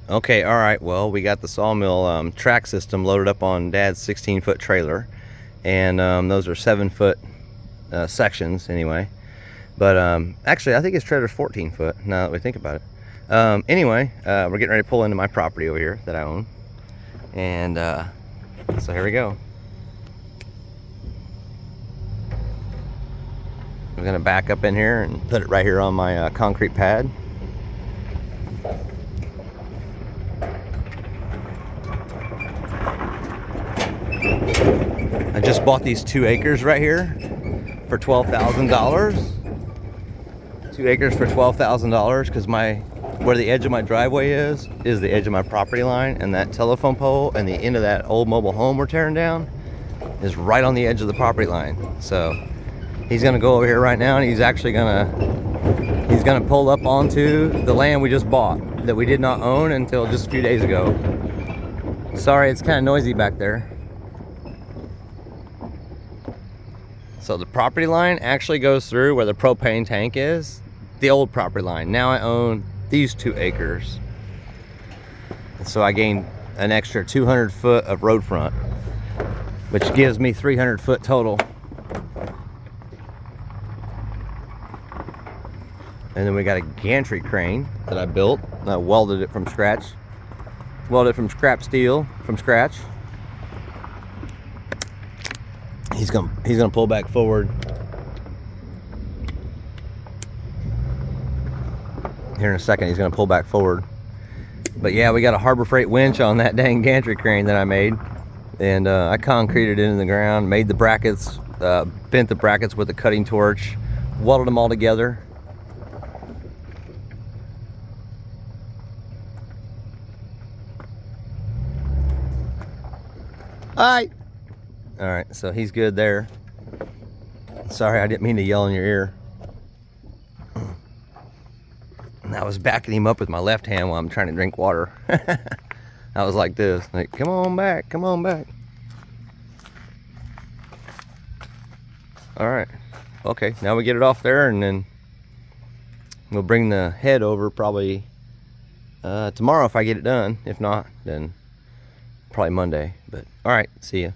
Okay, all right. Well, we got the Sawmill track system loaded up on Dad's 16-foot trailer, and those are 7-foot sections anyway. But actually, I think his trailer's 14 foot. Now that we think about it. Anyway, we're getting ready to pull into my property over here that I own, and so here we go. I'm gonna back up in here and put it right here on my concrete pad. I just bought these 2 acres right here for $12,000. 2 acres for $12,000 because where the edge of my driveway is the edge of my property line, and that telephone pole and the end of that old mobile home we're tearing down is right on the edge of the property line. So he's gonna go over here right now, and he's gonna pull up onto the land we just bought that we did not own until just a few days ago. Sorry, it's kind of noisy back there. So the property line actually goes through where the propane tank is, the old property line. Now I own these 2 acres. So I gained an extra 200 foot of road front, which gives me 300 foot total. And then we got a gantry crane that I built. I welded it from scratch. Welded from scrap steel from scratch. He's gonna pull back forward here in a second. He's gonna pull back forward. But yeah, we got a Harbor Freight winch on that dang gantry crane that I made, and I concreted it in the ground, made the brackets, bent the brackets with a cutting torch, welded them all together. All right, so he's good there. Sorry, I didn't mean to yell in your ear. I was backing him up with my left hand while I'm trying to drink water. I was like this, like, come on back, come on back. All right, okay, now we get it off there, and then we'll bring the head over probably tomorrow if I get it done. If not, then probably Monday. But all right, see ya.